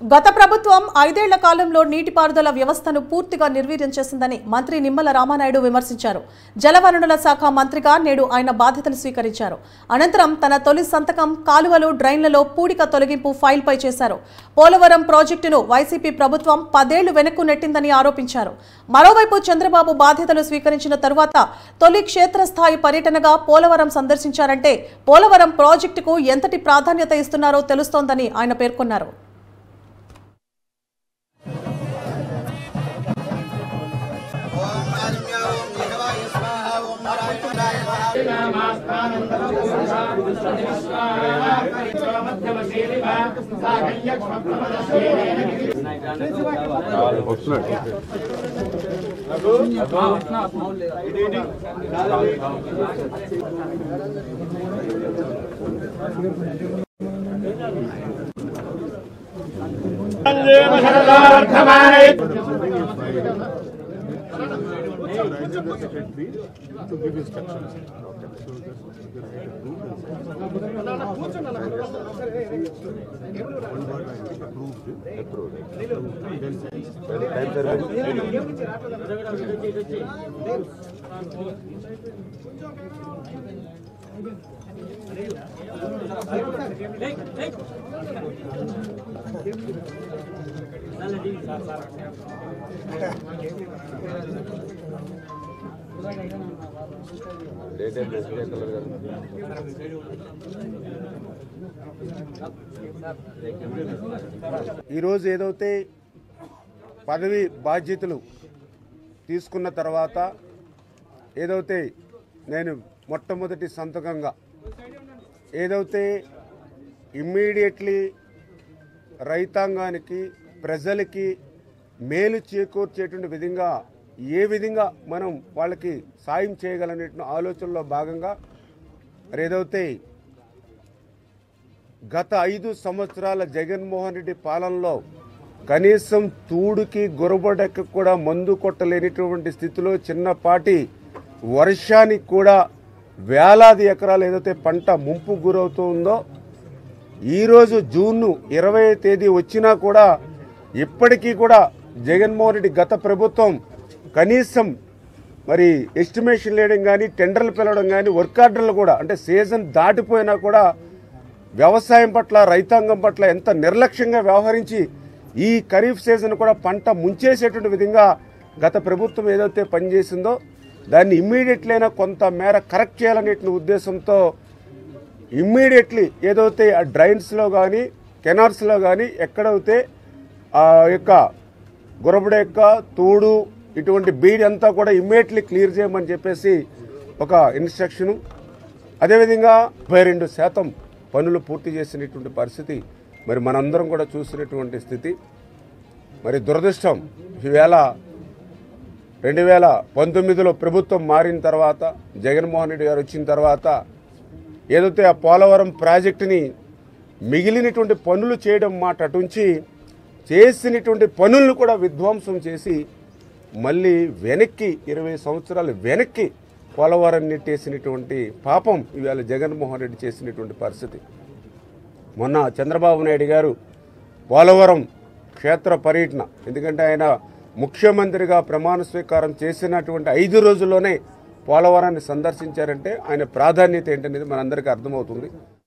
గత ప్రభుత్వం 5 ఏళ్ల కాలంలో నీటిపారుదల వ్యవస్థను పూర్తిగా నిర్వీర్యం చేసిందని మంత్రి నిమ్మల రామానాయుడు విమర్శించారు. జలవనరుల శాఖ మంత్రిగా నేడు ఆయన బాధ్యతలు స్వీకరించారు. అనంతరం తన తొలి సంతకం కాలువలు, డ్రైన్లలో పూడిక తొలగింపు ఫైల్పై చేశారు. పోలవరం ప్రాజెక్టును వైసీపీ ప్రభుత్వం 10 ఏళ్లు వెనక్కు నెట్టిందని ఆరోపించారు. మరోవైపు చంద్రబాబు బాధ్యతలు స్వీకరించిన తరువాత తొలి క్షేత్రస్థాయి పర్యటనగా పోలవరం సందర్శించారంటే పోలవరం ప్రాజెక్టుకు ఎంతటి ప్రాధాన్యత ఇస్తున్నారో తెలుస్తోందని ఆయన పేర్కొన్నారు. Secretary to give instructions. ఈరోజు ఏదైతే పదవి బాధ్యతలు తీసుకున్న తర్వాత ఏదైతే నేను మొట్టమొదటి సంతకంగా ఏదైతే ఇమ్మీడియట్లీ రైతాంగానికి ప్రజలకి మేలు చేకూర్చేటువంటి విధంగా ఏ విధంగా మనం వాళ్ళకి సాయం చేయగలనే ఆలోచనలో భాగంగా ఏదైతే గత 5 సంవత్సరాల జగన్మోహన్ రెడ్డి పాలనలో కనీసం తూడుకి గురబడకి కూడా మందు కొట్టలేనిటువంటి స్థితిలో చిన్నపాటి వర్షానికి కూడా వేలాది ఎకరాలు ఏదైతే పంట ముంపు గురవుతూ ఉందో ఈరోజు జూన్ 20వ తేదీ వచ్చినా కూడా ఇప్పటికీ కూడా జగన్మోహన్ రెడ్డి గత ప్రభుత్వం కనీసం మరి ఎస్టిమేషన్ వేయడం కానీ టెండర్లు పిలవడం కానీ వర్క్ ఆర్డర్లు కూడా అంటే సీజన్ దాటిపోయినా కూడా వ్యవసాయం పట్ల రైతాంగం పట్ల ఎంత నిర్లక్ష్యంగా వ్యవహరించి ఈ ఖరీఫ్ సీజన్ కూడా పంట ముంచేసేటువంటి విధంగా గత ప్రభుత్వం ఏదైతే పనిచేసిందో దాన్ని ఇమ్మీడియట్లీ అయినా కొంత మేర కరెక్ట్ చేయాలనే ఉద్దేశంతో ఇమ్మీడియట్లీ ఏదైతే ఆ డ్రైన్స్లో కానీ కెనాల్స్లో కానీ ఎక్కడైతే ఆ యొక్క గురబడెక్క తూడు ఇటువంటి బీడ్ అంతా కూడా ఇమ్మీడియట్లీ క్లియర్ చేయమని చెప్పేసి ఒక ఇన్స్ట్రక్షను. అదేవిధంగా 22% పనులు పూర్తి చేసినటువంటి పరిస్థితి మరి మనందరం కూడా చూసినటువంటి స్థితి. మరి దురదృష్టం ఈవేళ 2019లో ప్రభుత్వం మారిన తర్వాత జగన్మోహన్ రెడ్డి గారు వచ్చిన తర్వాత ఏదైతే ఆ పోలవరం ప్రాజెక్టుని మిగిలినటువంటి పనులు చేయడం మాట అటుంచి చేసినటువంటి పనులను కూడా విధ్వంసం చేసి మళ్ళీ వెనక్కి 20 సంవత్సరాలు వెనక్కి పోలవరం నెట్టేసినటువంటి పాపం ఇవాళ జగన్మోహన్ రెడ్డి చేసినటువంటి పరిస్థితి. మొన్న చంద్రబాబు నాయుడు గారు పోలవరం క్షేత్ర పర్యటన, ఎందుకంటే ఆయన ముఖ్యమంత్రిగా ప్రమాణ స్వీకారం చేసినటువంటి 5 రోజుల్లోనే పోలవరాన్ని సందర్శించారంటే ఆయన ప్రాధాన్యత ఏంటనేది మనందరికీ అర్థమవుతుంది.